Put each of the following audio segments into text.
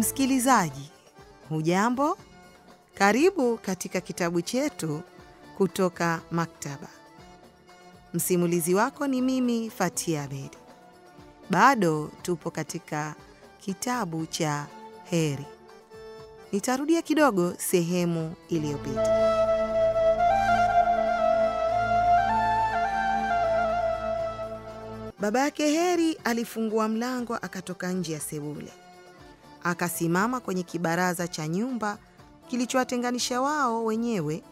Msikilizaji, hujambo? Karibu katika kitabu chetu kutoka maktaba. Msimulizi wako ni mimi Fatia Abedi. Bado tupo katika kitabu cha Heri. Nitarudia kidogo sehemu iliyopita. Baba yake Heri alifungua mlango akatoka nje ya sebule. Akasimama kwenye kibaraza cha nyumba kilichowatenganisha wao wenyewe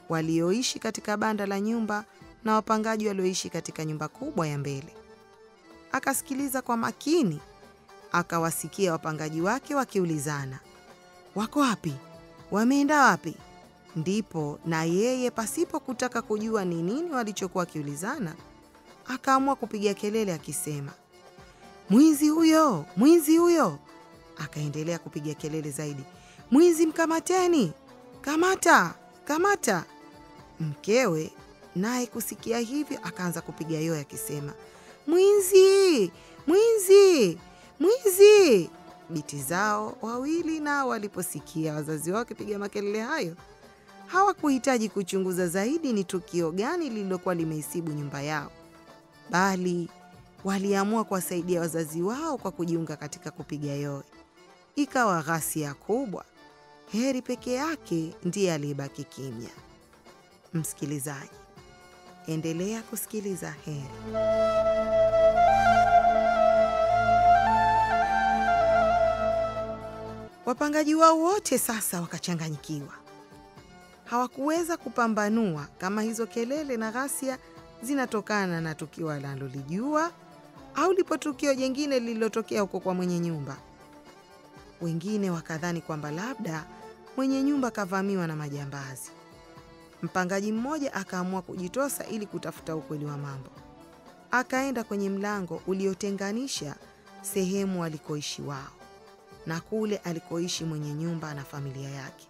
walioishi katika banda la nyumba na wapangaji walioishi katika nyumba kubwa ya mbele. Akasikiliza kwa makini, akawasikia wapangaji wake wakiulizana, "Wako wapi? Wameenda wapi?" Ndipo na yeye pasipo kutaka kujua ni nini walichokuwa kiulizana, akaamua kupiga kelele akisema, "Mwizi huyo! Mwizi huyo!" Akaendelea kupiga kelele zaidi, "Mwizi mkamateni! Kamata! Kamata!" Mkewe naye kusikia hivyo akaanza kupiga yowe akisema, "Mwizi! Mwizi! Mwizi!" Binti zao wawili nao waliposikia wazazi wao wakipiga makelele hayo, hawakuhitaji kuchunguza zaidi ni tukio gani lililokuwa limeisibu nyumba yao, bali waliamua kuwasaidia wazazi wao kwa kujiunga katika kupiga yowe. Ikawa ghasia kubwa. Heri peke yake ndiye alibaki kimya. Msikilizaji, endelea kusikiliza Heri. Wapangaji wao wote sasa wakachanganyikiwa. Hawakuweza kupambanua kama hizo kelele na ghasia zinatokana na tukio wanalolijua au lipo tukio jingine lililotokea huko kwa mwenye nyumba. Wengine wakadhani kwamba labda mwenye nyumba kavamiwa na majambazi. Mpangaji mmoja akaamua kujitosa ili kutafuta ukweli wa mambo. Akaenda kwenye mlango uliotenganisha sehemu alikoishi wao na kule alikoishi mwenye nyumba na familia yake.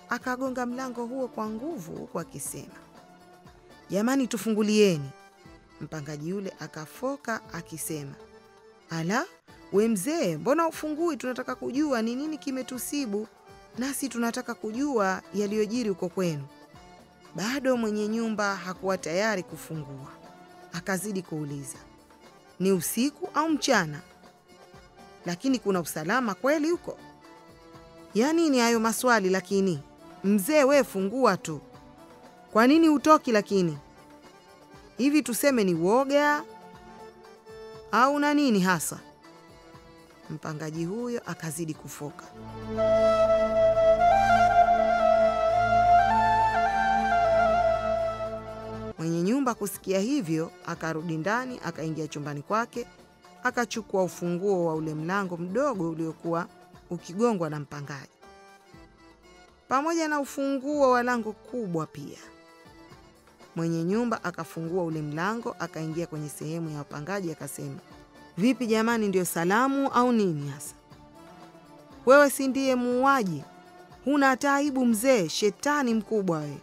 Akagonga mlango huo kwa nguvu huku akisema, "Jamani, tufungulieni." Mpangaji yule akafoka akisema, "Ala, we mzee, mbona ufungui? Tunataka kujua ni nini kimetusibu, nasi tunataka kujua yaliyojiri huko kwenu." Bado mwenye nyumba hakuwa tayari kufungua. Akazidi kuuliza, "Ni usiku au mchana? Lakini kuna usalama kweli huko?" "Yaani ni hayo maswali lakini? Mzee, we fungua tu. Kwa nini hutoki lakini? Hivi tuseme ni woga au na nini hasa?" Mpangaji huyo akazidi kufoka. Mwenye nyumba kusikia hivyo akarudi ndani, akaingia chumbani kwake, akachukua ufunguo wa ule mlango mdogo uliokuwa ukigongwa na mpangaji, pamoja na ufunguo wa lango kubwa pia. Mwenye nyumba akafungua ule mlango, akaingia kwenye sehemu ya wapangaji akasema, "Vipi jamani, ndio salamu au nini hasa? Wewe si ndiye muuaji? Huna hata aibu mzee, shetani mkubwa we."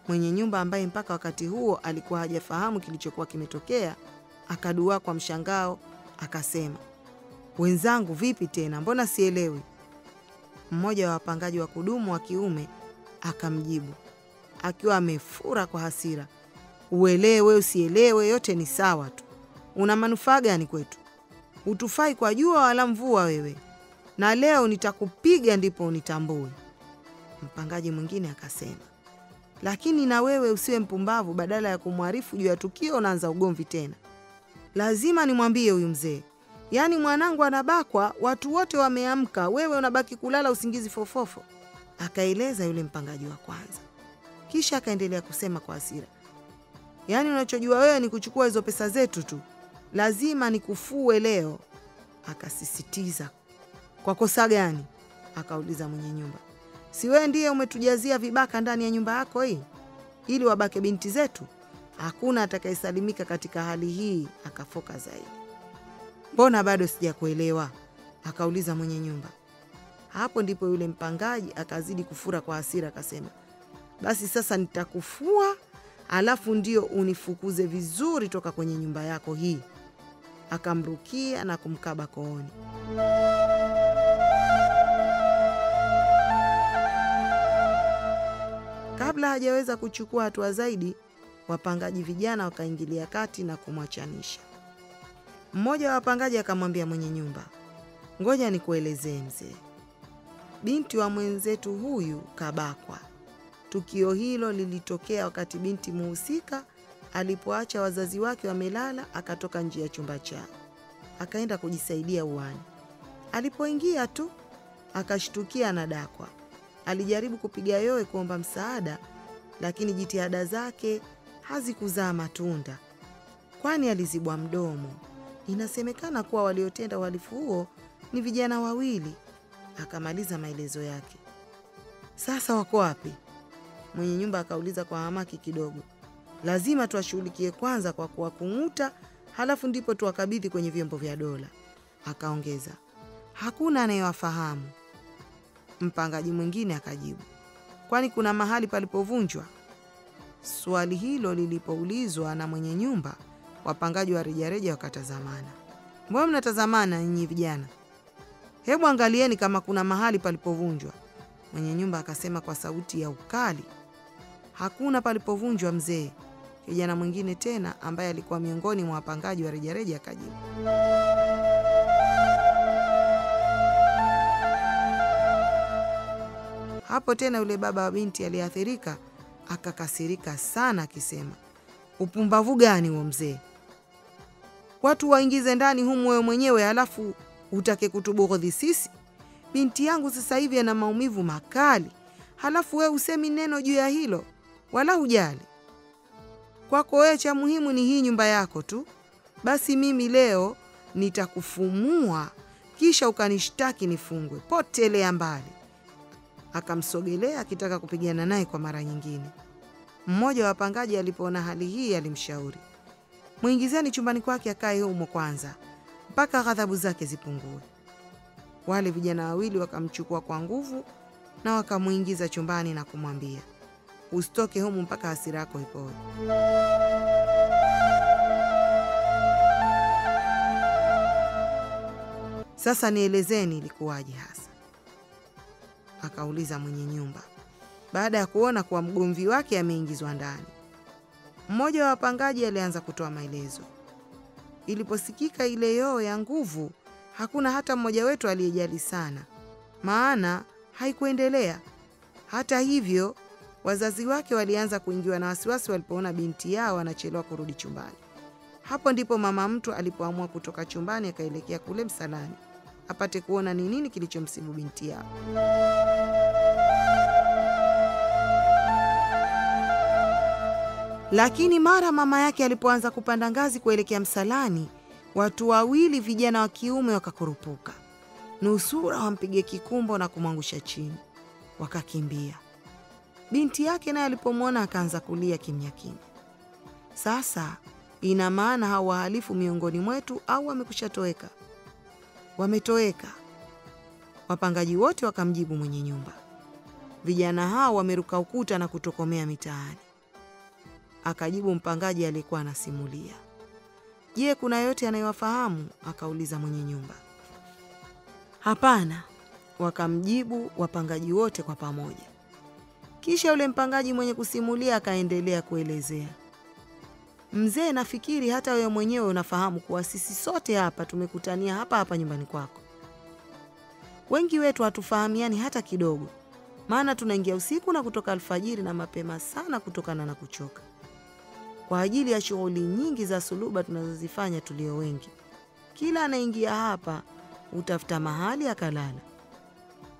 Mwenye nyumba ambaye mpaka wakati huo alikuwa hajafahamu kilichokuwa kimetokea, akaduaa kwa mshangao akasema, "Wenzangu, vipi tena? Mbona sielewi?" Mmoja wa wapangaji wa kudumu wa kiume akamjibu akiwa amefura kwa hasira, "Uelewe usielewe, yote ni sawa tu. Una manufaa gani kwetu? Hutufai kwa jua wala mvua wewe, na leo nitakupiga ndipo unitambue." Mpangaji mwingine akasema, "Lakini na wewe usiwe mpumbavu, badala ya kumwarifu juu ya tukio unaanza ugomvi tena. Lazima nimwambie huyu mzee. Yaani mwanangu anabakwa, watu wote wameamka, wewe unabaki kulala usingizi fofofo." Akaeleza yule mpangaji wa kwanza. Kisha akaendelea kusema kwa hasira, "Yaani unachojua wewe ni kuchukua hizo pesa zetu tu. Lazima nikufue leo." Akasisitiza. "Kwa kosa gani?" akauliza mwenye nyumba. "Si wewe ndiye umetujazia vibaka ndani ya nyumba yako hii ili wabake binti zetu? Hakuna atakayesalimika katika hali hii." Akafoka zaidi. "Mbona bado sijakuelewa?" akauliza mwenye nyumba. Hapo ndipo yule mpangaji akazidi kufura kwa hasira akasema, "Basi sasa nitakufua, alafu ndio unifukuze vizuri toka kwenye nyumba yako hii." Akamrukia na kumkaba kooni. Kabla hajaweza kuchukua hatua zaidi, wapangaji vijana wakaingilia kati na kumwachanisha. Mmoja wa wapangaji akamwambia mwenye nyumba, ngoja nikuelezee mzee. Binti wa mwenzetu huyu kabakwa. Tukio hilo lilitokea wakati binti muhusika alipoacha wazazi wake wamelala, akatoka nje ya chumba chao. Akaenda kujisaidia uani. Alipoingia tu, akashtukia anadakwa. Alijaribu kupiga yowe kuomba msaada, lakini jitihada zake hazikuzaa matunda, kwani alizibwa mdomo. Inasemekana kuwa waliotenda uhalifu huo ni vijana wawili. Akamaliza maelezo yake. Sasa wako wapi? Mwenye nyumba akauliza kwa hamaki kidogo. Lazima tuwashughulikie kwanza kwa kuwakung'uta, halafu ndipo tuwakabidhi kwenye vyombo vya dola. Akaongeza, hakuna anayewafahamu. Mpangaji mwingine akajibu, kwani kuna mahali palipovunjwa? Swali hilo lilipoulizwa na mwenye nyumba, wapangaji wa rejareja wakatazamana. Mbona mnatazamana nyinyi vijana? Hebu angalieni kama kuna mahali palipovunjwa. Mwenye nyumba akasema kwa sauti ya ukali, hakuna palipovunjwa mzee. Kijana mwingine tena ambaye alikuwa miongoni mwa wapangaji wa rejareja akajibu. Hapo tena yule baba wa binti aliathirika, akakasirika sana akisema, upumbavu gani huo mzee? Watu waingize ndani humu wewe mwenyewe, halafu utake kutubughudhi sisi? Binti yangu sasa hivi ana maumivu makali, halafu wewe usemi neno juu ya hilo, wala hujali. Kwako wewe cha muhimu ni hii nyumba yako tu. Basi mimi leo nitakufumua, kisha ukanishtaki nifungwe. Potelea mbali. Akamsogelea akitaka kupigana naye kwa mara nyingine. Mmoja wa wapangaji alipoona hali hii alimshauri, muingizeni chumbani kwake akae humo kwanza mpaka ghadhabu zake zipungue. Wale vijana wawili wakamchukua kwa nguvu na wakamuingiza chumbani na kumwambia, usitoke humu mpaka hasira yako ipoe. Sasa nielezeni ilikuwaje hasa? Akauliza mwenye nyumba, baada ya kuona kuwa mgomvi wake ameingizwa ndani. Mmoja wa wapangaji alianza kutoa maelezo. Iliposikika ile yoo ya nguvu, hakuna hata mmoja wetu aliyejali sana, maana haikuendelea. Hata hivyo, wazazi wake walianza kuingiwa na wasiwasi walipoona binti yao anachelewa kurudi chumbani. Hapo ndipo mama mtu alipoamua kutoka chumbani akaelekea kule msalani, apate kuona ni nini kilichomsibu binti yao. Lakini mara mama yake alipoanza kupanda ngazi kuelekea msalani, watu wawili vijana wa kiume wakakurupuka, nusura wampige kikumbo na kumwangusha chini. Wakakimbia. Binti yake naye alipomwona akaanza kulia kimya kimya. Sasa ina maana hao wahalifu miongoni mwetu au wamekushatoeka? Wametoweka. Wapangaji wote wakamjibu mwenye nyumba, vijana hao wameruka ukuta na kutokomea mitaani. Akajibu mpangaji aliyekuwa anasimulia, je, kuna yote anayewafahamu? Akauliza mwenye nyumba. Hapana, wakamjibu wapangaji wote kwa pamoja. Kisha yule mpangaji mwenye kusimulia akaendelea kuelezea, mzee, nafikiri hata wewe mwenyewe unafahamu kuwa sisi sote hapa tumekutania hapa nyumbani kwako. Wengi wetu hatufahamiani hata kidogo, maana tunaingia usiku na kutoka alfajiri na mapema sana kutokana na kuchoka, kwa ajili ya shughuli nyingi za suluba tunazozifanya tulio wengi. Kila anaingia hapa utafuta mahali akalala.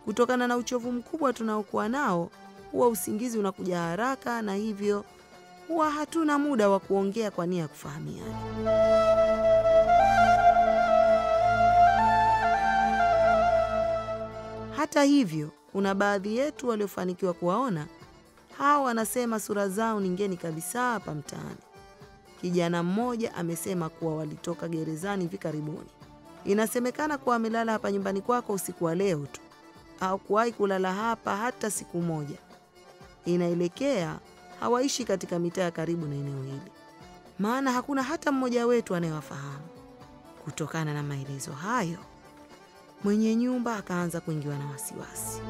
Kutokana na uchovu mkubwa tunaokuwa nao, huwa usingizi unakuja haraka, na hivyo huwa hatuna muda wa kuongea kwa nia ya kufahamiana. Hata hivyo, kuna baadhi yetu waliofanikiwa kuwaona. Hao wanasema sura zao ni ngeni kabisa hapa mtaani. Kijana mmoja amesema kuwa walitoka gerezani hivi karibuni. Inasemekana kuwa amelala hapa nyumbani kwako usiku wa leo tu, au kuwahi kulala hapa hata siku moja. Inaelekea hawaishi katika mitaa karibu na eneo hili, maana hakuna hata mmoja wetu anayewafahamu. Kutokana na maelezo hayo, mwenye nyumba akaanza kuingiwa na wasiwasi.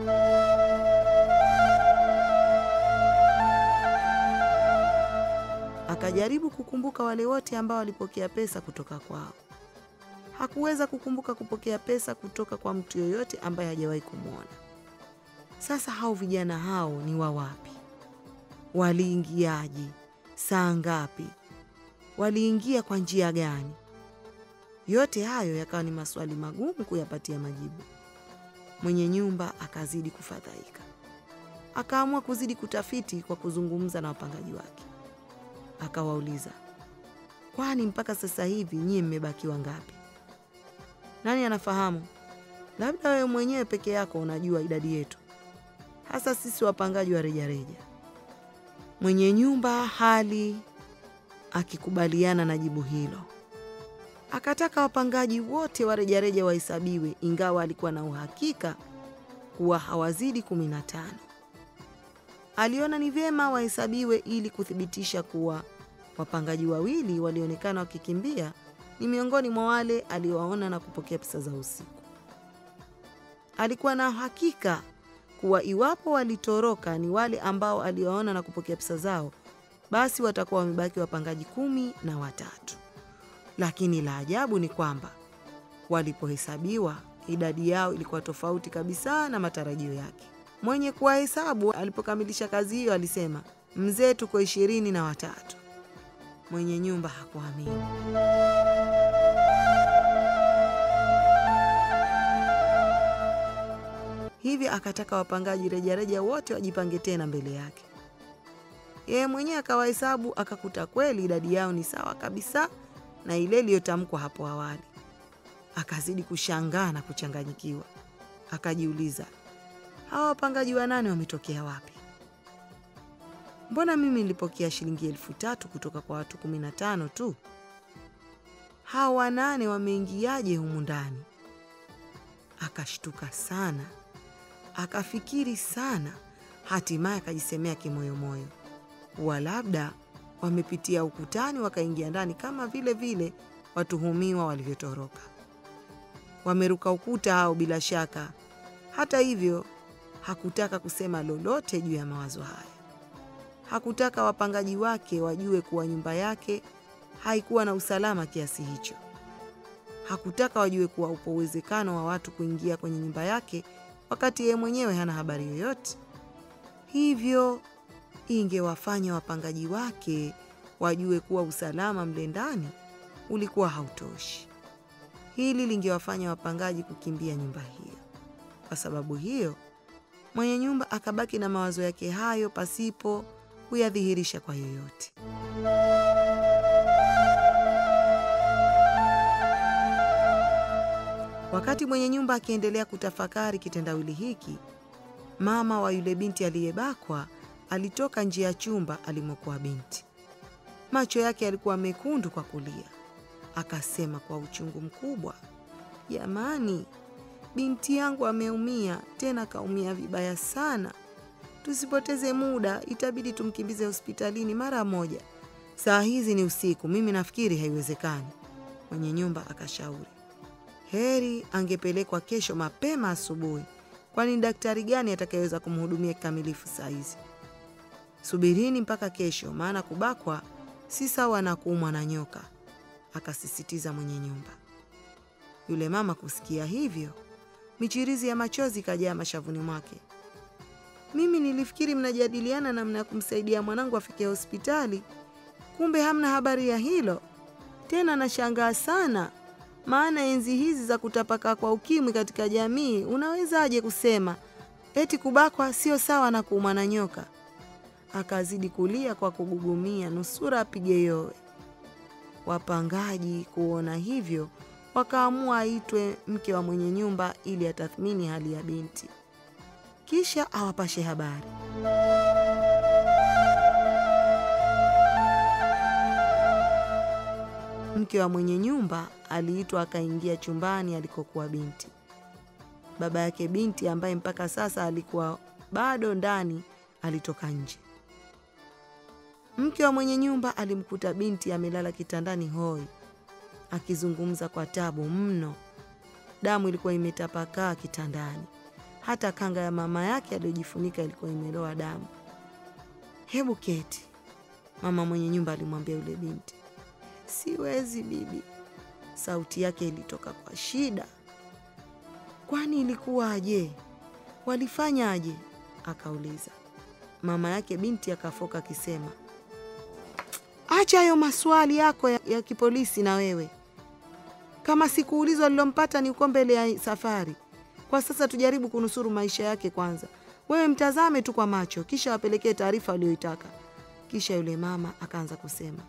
Akajaribu kukumbuka wale wote ambao walipokea pesa kutoka kwao. Hakuweza kukumbuka kupokea pesa kutoka kwa mtu yoyote ambaye hajawahi kumwona. Sasa hao vijana hao ni wa wapi? Waliingiaje? Saa ngapi? Waliingia kwa njia gani? Yote hayo yakawa ni maswali magumu kuyapatia majibu. Mwenye nyumba akazidi kufadhaika. Akaamua kuzidi kutafiti kwa kuzungumza na wapangaji wake. Akawauliza, kwani mpaka sasa hivi nyie mmebaki wangapi? Nani anafahamu? Labda wewe mwenyewe peke yako unajua idadi yetu, hasa sisi wapangaji wa rejareja. Mwenye nyumba hali akikubaliana na jibu hilo. Akataka wapangaji wote wa rejareja wahesabiwe, ingawa alikuwa na uhakika kuwa hawazidi 15. Aliona ni vyema wahesabiwe ili kuthibitisha kuwa wapangaji wawili walionekana wakikimbia ni miongoni mwa wale aliowaona na kupokea pesa za usiku. Alikuwa na hakika kuwa iwapo walitoroka ni wale ambao aliowaona na kupokea pesa zao, basi watakuwa wamebaki wapangaji 13. Lakini la ajabu ni kwamba walipohesabiwa idadi yao ilikuwa tofauti kabisa na matarajio yake. Mwenye kuwahesabu alipokamilisha kazi hiyo alisema, mzee, tuko 23. Mwenye nyumba hakuamini. Hivi akataka wapangaji rejareja wote wajipange tena mbele yake. Yeye mwenyewe akawahesabu, akakuta kweli idadi yao ni sawa kabisa na ile iliyotamkwa hapo awali. Akazidi kushangaa na kuchanganyikiwa. Akajiuliza, hawa wapangaji wanane wametokea wapi? Mbona mimi nilipokea shilingi 3,000 kutoka kwa watu 15 tu? Hawa wanane wameingiaje humu ndani? Akashtuka sana, akafikiri sana, hatimaye akajisemea kimoyomoyo kuwa labda wamepitia ukutani wakaingia ndani kama vile watuhumiwa walivyotoroka. Wameruka ukuta hao bila shaka. Hata hivyo, hakutaka kusema lolote juu ya mawazo haya. Hakutaka wapangaji wake wajue kuwa nyumba yake haikuwa na usalama kiasi hicho. Hakutaka wajue kuwa upo uwezekano wa watu kuingia kwenye nyumba yake wakati yeye mwenyewe hana habari yoyote. Hivyo ingewafanya wapangaji wake wajue kuwa usalama mle ndani ulikuwa hautoshi. Hili lingewafanya wapangaji kukimbia nyumba hiyo. Kwa sababu hiyo, mwenye nyumba akabaki na mawazo yake hayo pasipo kuyadhihirisha kwa yoyote. Wakati mwenye nyumba akiendelea kutafakari kitendawili hiki, mama wa yule binti aliyebakwa alitoka nje ya chumba alimokuwa binti. Macho yake yalikuwa mekundu kwa kulia. Akasema kwa uchungu mkubwa, jamani, binti yangu ameumia, tena kaumia vibaya sana. Tusipoteze muda, itabidi tumkimbize hospitalini mara moja. Saa hizi ni usiku, mimi nafikiri haiwezekani. Mwenye nyumba akashauri, heri angepelekwa kesho mapema asubuhi, kwani daktari gani atakayeweza kumhudumia kikamilifu saa hizi? Subirini mpaka kesho, maana kubakwa si sawa na kuumwa na nyoka, akasisitiza mwenye nyumba. Yule mama kusikia hivyo, michirizi ya machozi kajaa mashavuni mwake. Mimi nilifikiri mnajadiliana namna ya kumsaidia mwanangu afike hospitali, kumbe hamna habari ya hilo. Tena nashangaa sana, maana enzi hizi za kutapaka kwa ukimwi katika jamii, unawezaje kusema eti kubakwa sio sawa na kuumwa na nyoka? Akazidi kulia kwa kugugumia, nusura apige yowe. Wapangaji kuona hivyo, wakaamua aitwe mke wa mwenye nyumba ili atathmini hali ya binti, kisha awapashe habari. Mke wa mwenye nyumba aliitwa, akaingia chumbani alikokuwa binti. Baba yake binti, ambaye mpaka sasa alikuwa bado ndani, alitoka nje. Mke wa mwenye nyumba alimkuta binti amelala kitandani hoi, akizungumza kwa tabu mno. Damu ilikuwa imetapakaa kitandani. Hata kanga ya mama yake aliyojifunika ilikuwa imeloa damu. Hebu keti, Mama mwenye nyumba alimwambia yule binti. Siwezi bibi. Sauti yake ilitoka kwa shida. Kwani ilikuwaje? Walifanyaje? Akauliza. Mama yake binti akafoka akisema, acha hayo maswali yako ya kipolisi na wewe. Kama sikuulizwa lilompata ni uko mbele ya safari. Kwa sasa tujaribu kunusuru maisha yake kwanza. Wewe mtazame tu kwa macho, kisha wapelekee taarifa aliyoitaka. Kisha yule mama akaanza kusema,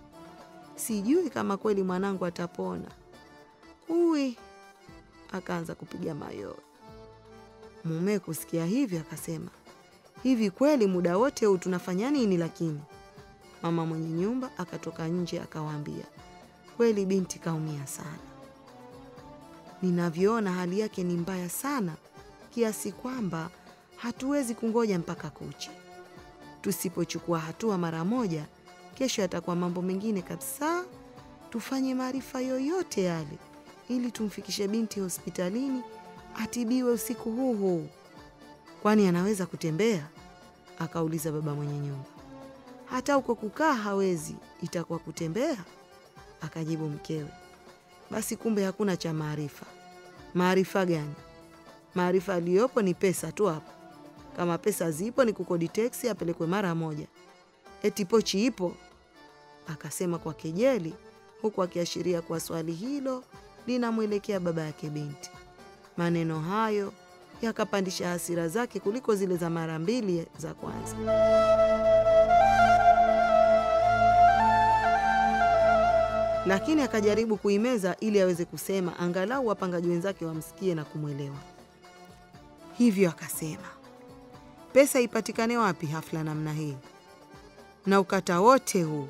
sijui kama kweli mwanangu atapona. Akaanza kupiga mayowe. Mume kusikia hivyo akasema, hivi kweli muda wote huu tunafanya nini lakini? Mama mwenye nyumba akatoka nje akawaambia, kweli binti kaumia sana. Ninavyoona hali yake ni mbaya sana kiasi kwamba hatuwezi kungoja mpaka kuche. Tusipochukua hatua mara moja, kesho atakuwa mambo mengine kabisa. Tufanye maarifa yoyote yale ili tumfikishe binti hospitalini atibiwe usiku huu. Kwani anaweza kutembea? Akauliza baba mwenye nyumba. Hata uko kukaa hawezi, itakuwa kutembea? Akajibu mkewe. Basi kumbe hakuna cha maarifa. Maarifa gani? Maarifa aliyopo ni pesa tu hapo. Kama pesa zipo ni kukodi teksi apelekwe mara moja. Eti pochi ipo? Akasema kwa kejeli, huku akiashiria kwa swali hilo linamwelekea baba yake binti. Maneno hayo yakapandisha hasira zake kuliko zile za mara mbili za kwanza. Lakini akajaribu kuimeza ili aweze kusema angalau wapangaji wenzake wamsikie na kumwelewa. Hivyo akasema, pesa ipatikane wapi hafla namna hii? Na ukata wote huu.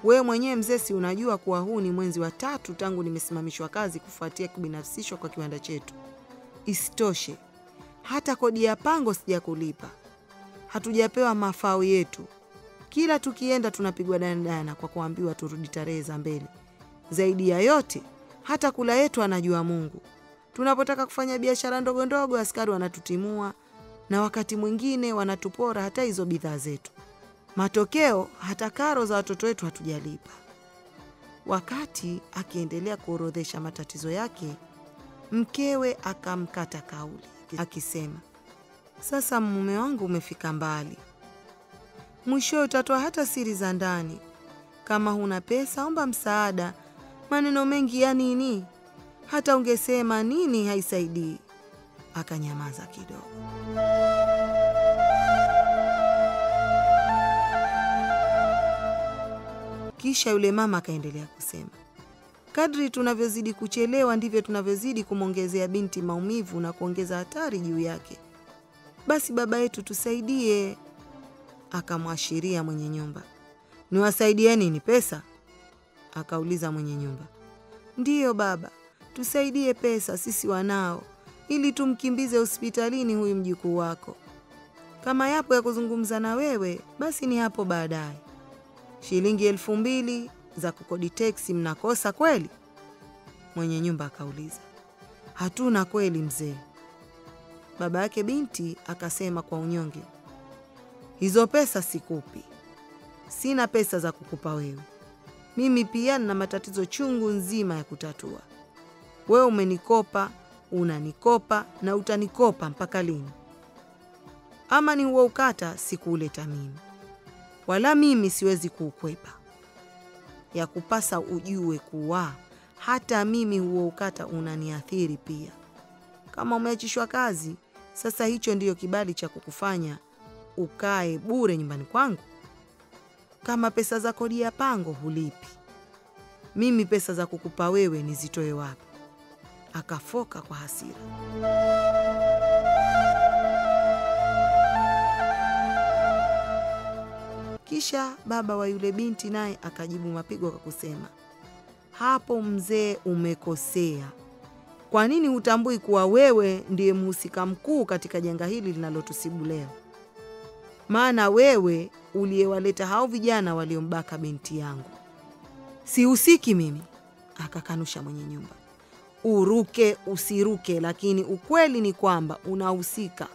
Wewe mwenyewe mzee, si unajua kuwa huu ni mwezi wa 3 tangu nimesimamishwa kazi kufuatia kubinafsishwa kwa kiwanda chetu. Isitoshe, hata kodi ya pango sijakulipa. Hatujapewa mafao yetu. Kila tukienda tunapigwa danadana kwa kuambiwa turudi tarehe za mbele. Zaidi ya yote, hata kula yetu anajua Mungu. Tunapotaka kufanya biashara ndogo ndogo, askari wanatutimua na wakati mwingine wanatupora hata hizo bidhaa zetu. Matokeo hata karo za watoto wetu hatujalipa. Wakati akiendelea kuorodhesha matatizo yake, mkewe akamkata kauli akisema, sasa mume wangu umefika mbali. Mwisho utatoa hata siri za ndani. Kama huna pesa omba msaada. Maneno mengi ya nini? Hata ungesema nini haisaidii. Akanyamaza kidogo. Kisha yule mama akaendelea kusema, kadri tunavyozidi kuchelewa ndivyo tunavyozidi kumongezea binti maumivu na kuongeza hatari juu yake. Basi baba yetu tusaidie. Akamwashiria mwenye nyumba. Niwasaidie nini, pesa? Akauliza mwenye nyumba. Ndiyo baba, tusaidie pesa sisi wanao, ili tumkimbize hospitalini huyu mjukuu wako. Kama yapo ya kuzungumza na wewe, basi ni hapo baadaye. Shilingi 2,000 za kukodi teksi mnakosa kweli? Mwenye nyumba akauliza. Hatuna kweli mzee. Baba yake binti akasema kwa unyonge, hizo pesa sikupi. Sina pesa za kukupa wewe. Mimi pia nina matatizo chungu nzima ya kutatua. Wewe umenikopa, unanikopa na utanikopa mpaka lini? Ama ni huo ukata sikuuleta mimi. Wala mimi siwezi kuukwepa. Ya kupasa ujue kuwa hata mimi huo ukata unaniathiri pia. Kama umeachishwa kazi, sasa hicho ndiyo kibali cha kukufanya ukae bure nyumbani kwangu. Kama pesa za kodi ya pango hulipi, mimi pesa za kukupa wewe nizitoe wapi? Akafoka kwa hasira. Kisha baba wa yule binti naye akajibu mapigo kwa kusema, hapo mzee umekosea. Kwa nini hutambui kuwa wewe ndiye mhusika mkuu katika janga hili linalotusibu leo? Maana wewe uliyewaleta hao vijana waliombaka binti yangu. Sihusiki mimi, akakanusha mwenye nyumba. Uruke usiruke, lakini ukweli ni kwamba unahusika.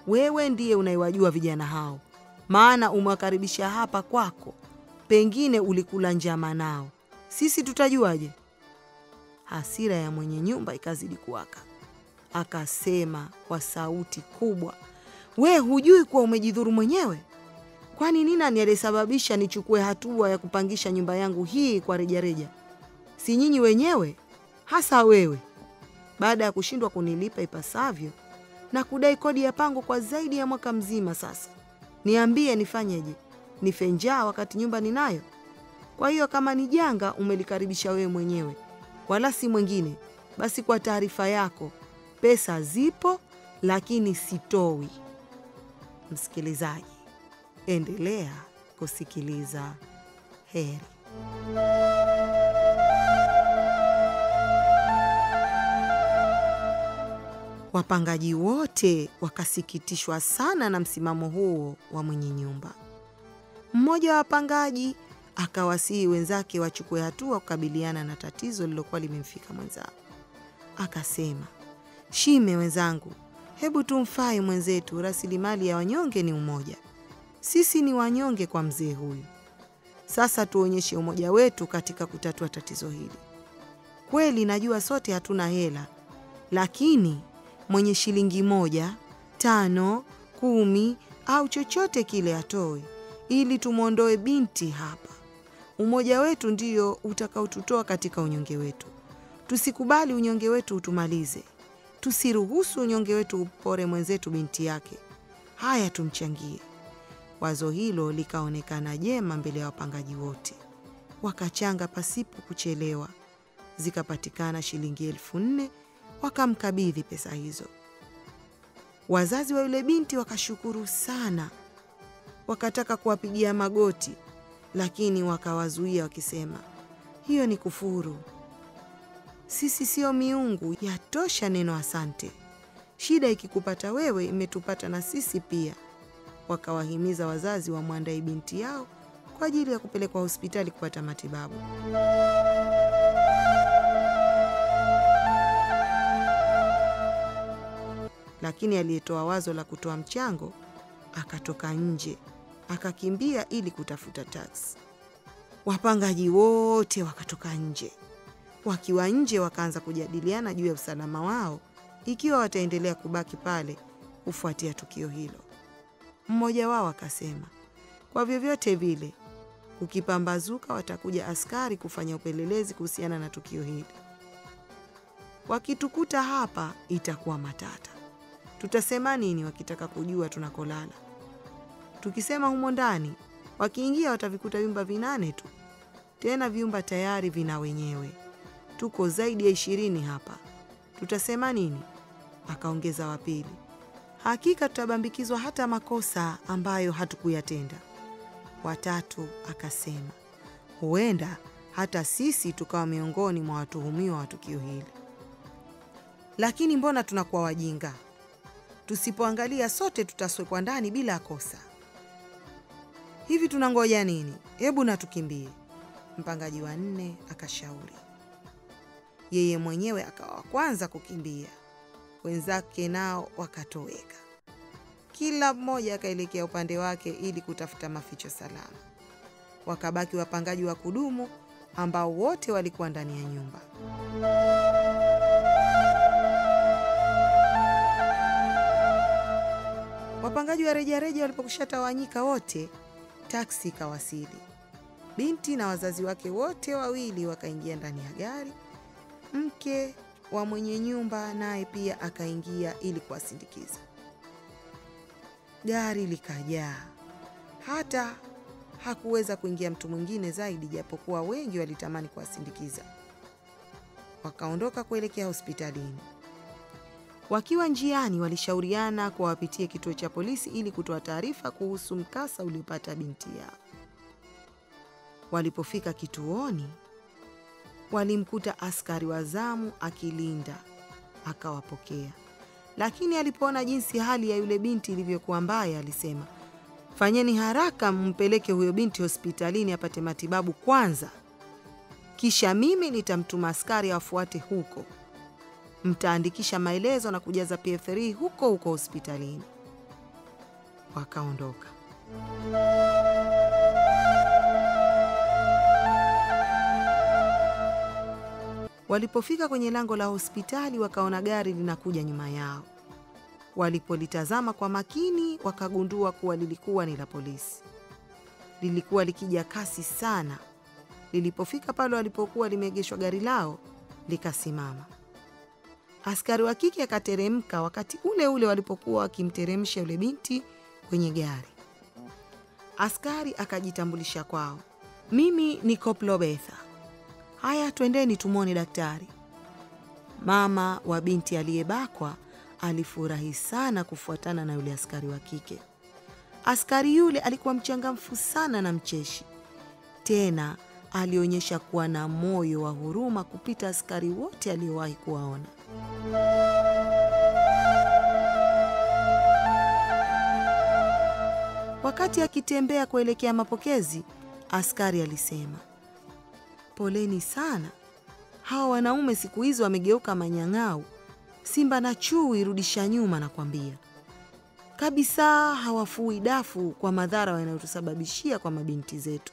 Wewe ndiye unaiwajua vijana hao. Maana umewakaribisha hapa kwako pengine ulikula njama nao. Sisi tutajuaje? Hasira ya mwenye nyumba ikazidi kuwaka. Akasema kwa sauti kubwa, we hujui kuwa umejidhuru mwenyewe? Kwani ni nani aliyesababisha nichukue hatua ya kupangisha nyumba yangu hii kwa rejareja? Si nyinyi wenyewe? Hasa wewe. Baada ya kushindwa kunilipa ipasavyo na kudai kodi ya pango kwa zaidi ya mwaka mzima sasa. Niambie nifanyeje? Nife njaa wakati nyumba ninayo? Kwa hiyo kama ni janga umelikaribisha wewe mwenyewe, wala si mwingine, basi kwa taarifa yako, pesa zipo lakini sitoi. Msikilizaji, endelea kusikiliza. Heri. Wapangaji wote wakasikitishwa sana na msimamo huo wa mwenye nyumba. Mmoja wa wapangaji akawasihi wenzake wachukue hatua kukabiliana na tatizo lilokuwa limemfika mwenzao. Akasema, Shime wenzangu, hebu tumfai mwenzetu, rasilimali ya wanyonge ni umoja. Sisi ni wanyonge kwa mzee huyu. Sasa tuonyeshe umoja wetu katika kutatua tatizo hili. Kweli najua sote hatuna hela, lakini mwenye shilingi 1, 5, 10 au chochote kile atoe ili tumuondoe binti hapa. Umoja wetu ndio utakaotutoa katika unyonge wetu. Tusikubali unyonge wetu utumalize. Tusiruhusu unyonge wetu upore mwenzetu binti yake. Haya, tumchangie. Wazo hilo likaonekana jema mbele ya wapangaji wote. Wakachanga pasipo kuchelewa. Zikapatikana shilingi 4,000, wakamkabidhi pesa hizo. Wazazi wa yule binti wakashukuru sana. Wakataka kuwapigia magoti, lakini wakawazuia wakisema, hiyo ni kufuru. Sisi sio miungu, yatosha neno asante. Shida ikikupata wewe imetupata na sisi pia. Wakawahimiza wazazi wamwandae binti yao kwa ajili ya kupelekwa hospitali kupata matibabu. Lakini aliyetoa wazo la kutoa mchango akatoka nje, akakimbia ili kutafuta taksi. Wapangaji wote wakatoka nje. Wakiwa nje wakaanza kujadiliana juu ya usalama wao ikiwa wataendelea kubaki pale kufuatia tukio hilo. Mmoja wao akasema, kwa vyovyote vile ukipambazuka watakuja askari kufanya upelelezi kuhusiana na tukio hili. Wakitukuta hapa itakuwa matata. Tutasema nini wakitaka kujua tunakolala? Tukisema humo ndani, wakiingia watavikuta vyumba 8 tu. Tena vyumba tayari vina wenyewe. Tuko zaidi ya 20 hapa. Tutasema nini? Akaongeza wa pili. Hakika tutabambikizwa hata makosa ambayo hatukuyatenda. Watatu akasema, huenda hata sisi tukawa miongoni mwa watuhumiwa wa tukio hili. Lakini mbona tunakuwa wajinga? Tusipoangalia sote tutaswekwa ndani bila kosa. Hivi tunangoja nini? Hebu na tukimbie. Mpangaji wa 4 akashauri. Yeye mwenyewe akawa kwanza kukimbia. Wenzake nao wakatoweka. Kila mmoja akaelekea upande wake ili kutafuta maficho salama. Wakabaki wapangaji wa kudumu ambao wote walikuwa ndani ya nyumba. Wapangaji wa rejareja walipokushatawanyika wote, taksi ikawasili. Binti na wazazi wake wote wawili wakaingia ndani ya gari. Mke wa mwenye nyumba naye pia akaingia ili kuwasindikiza. Gari likajaa. Hata hakuweza kuingia mtu mwingine zaidi, japokuwa wengi walitamani kuwasindikiza. Wakaondoka kuelekea hospitalini. Wakiwa njiani walishauriana kuwapitie kituo cha polisi ili kutoa taarifa kuhusu mkasa uliopata binti yao. Walipofika kituoni, walimkuta askari wa zamu akilinda, akawapokea. Lakini alipoona jinsi hali ya yule binti ilivyokuwa mbaya, alisema, fanyeni haraka mpeleke huyo binti hospitalini apate matibabu kwanza. Kisha mimi nitamtuma askari afuate huko. Mtaandikisha maelezo na kujaza PF3 huko hospitalini. Wakaondoka. Walipofika kwenye lango la hospitali wakaona gari linakuja nyuma yao. Walipolitazama kwa makini wakagundua kuwa lilikuwa ni la polisi. Lilikuwa likija kasi sana. Lilipofika pale walipokuwa limeegeshwa gari lao, likasimama. Askari wa kike akateremka wakati ule ule walipokuwa wakimteremsha yule binti kwenye gari. Askari akajitambulisha kwao. Mimi ni Koplo Betha. Haya, twendeni tumwone daktari. Mama wa binti aliyebakwa alifurahi sana kufuatana na yule askari wa kike. Askari yule alikuwa mchangamfu sana na mcheshi. Tena alionyesha kuwa na moyo wa huruma kupita askari wote aliowahi kuwaona. Wakati akitembea kuelekea mapokezi, askari alisema, poleni sana. Hawa wanaume siku hizo wamegeuka manyang'au. Simba na chui rudisha nyuma na kwambia. Kabisa hawafui dafu kwa madhara wanayotusababishia kwa mabinti zetu.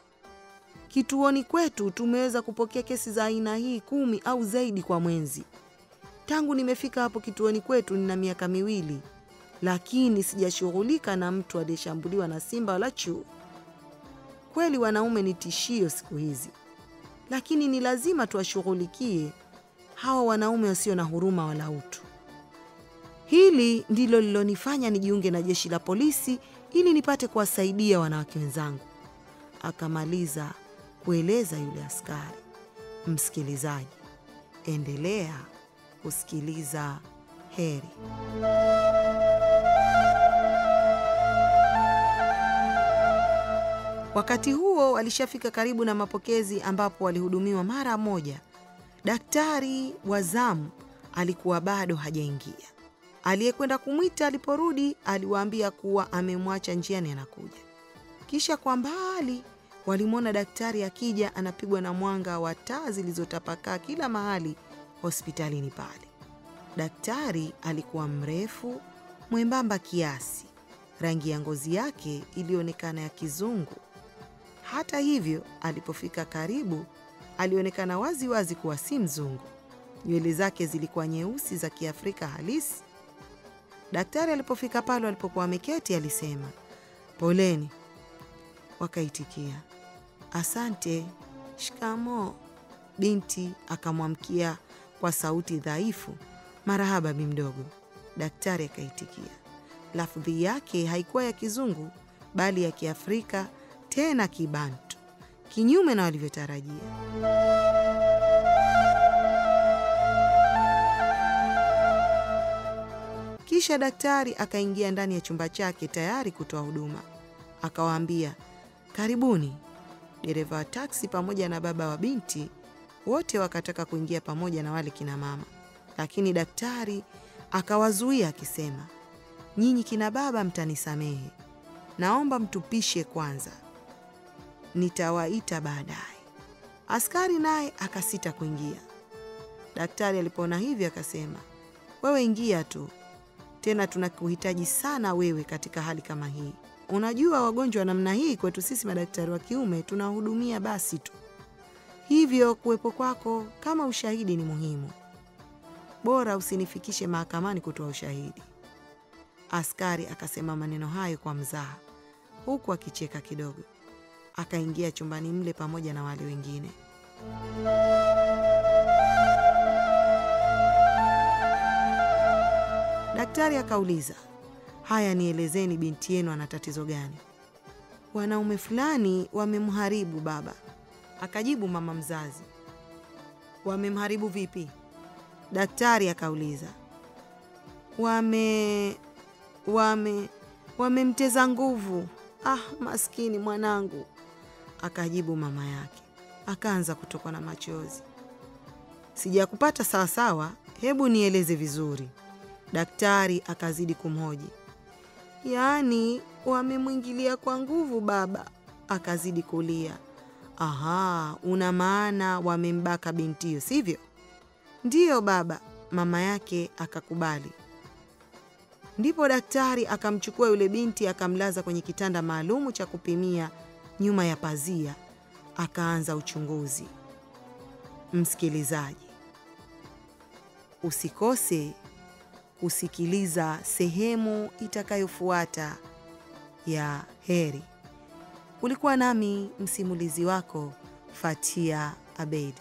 Kituoni kwetu tumeweza kupokea kesi za aina hii 10 au zaidi kwa mwezi. Tangu nimefika hapo kituoni kwetu nina miaka 2, lakini sijashughulika na mtu aliyeshambuliwa na simba wala chui. Kweli wanaume ni tishio siku hizi, lakini ni lazima tuwashughulikie hawa wanaume wasio na huruma wala utu. Hili ndilo lilonifanya nijiunge na jeshi la polisi ili nipate kuwasaidia wanawake wenzangu, akamaliza kueleza yule askari. Msikilizaji, endelea kusikiliza Heri. Wakati huo walishafika karibu na mapokezi ambapo walihudumiwa mara moja. Daktari wa zamu alikuwa bado hajaingia. Aliyekwenda kumwita aliporudi aliwaambia kuwa amemwacha njiani anakuja. Kisha kwa mbali walimwona daktari akija anapigwa na mwanga wa taa zilizotapakaa kila mahali hospitalini pale. Daktari alikuwa mrefu, mwembamba kiasi. Rangi ya ngozi yake ilionekana ya kizungu. Hata hivyo, alipofika karibu, alionekana wazi wazi kuwa si mzungu. Nywele zake zilikuwa nyeusi za Kiafrika halisi. Daktari alipofika pale alipokuwa ameketi alisema, poleni. Wakaitikia, asante, shikamo. Binti akamwamkia kwa sauti dhaifu, marahaba bi mdogo. Daktari akaitikia. Lafudhi yake haikuwa ya kizungu bali ya Kiafrika, tena Kibantu, kinyume na walivyotarajia. Kisha daktari akaingia ndani ya chumba chake tayari kutoa huduma. Akawaambia, karibuni. Dereva wa taksi pamoja na baba wa binti wote wakataka kuingia pamoja na wale kina mama, lakini daktari akawazuia akisema, nyinyi kina baba mtanisamehe, naomba mtupishe kwanza, nitawaita baadaye. Askari naye akasita kuingia. Daktari alipoona hivi akasema, wewe ingia tu, tena tunakuhitaji sana wewe katika hali kama hii. Unajua wagonjwa namna hii kwetu sisi madaktari wa kiume tunahudumia basi tu. Hivyo kuwepo kwako kama ushahidi ni muhimu. Bora usinifikishe mahakamani kutoa ushahidi. Askari akasema maneno hayo kwa mzaha, huku akicheka kidogo. Akaingia chumbani mle pamoja na wale wengine. Daktari akauliza, haya nielezeni binti yenu ana tatizo gani? Wanaume fulani wamemharibu baba, akajibu mama mzazi. Wamemharibu vipi? Daktari akauliza. Wamemteza nguvu. Ah, maskini mwanangu, akajibu mama yake. Akaanza kutokwa na machozi. Sijakupata sawa sawa, hebu nieleze vizuri. Daktari akazidi kumhoji. Yaani wamemwingilia kwa nguvu baba, akazidi kulia. Aha, una maana wamembaka binti hiyo, sivyo? Ndiyo baba, mama yake akakubali. Ndipo daktari akamchukua yule binti akamlaza kwenye kitanda maalumu cha kupimia nyuma ya pazia. Akaanza uchunguzi. Msikilizaji, Usikose kusikiliza sehemu itakayofuata ya Heri. Ulikuwa nami msimulizi wako Fatia Abeid.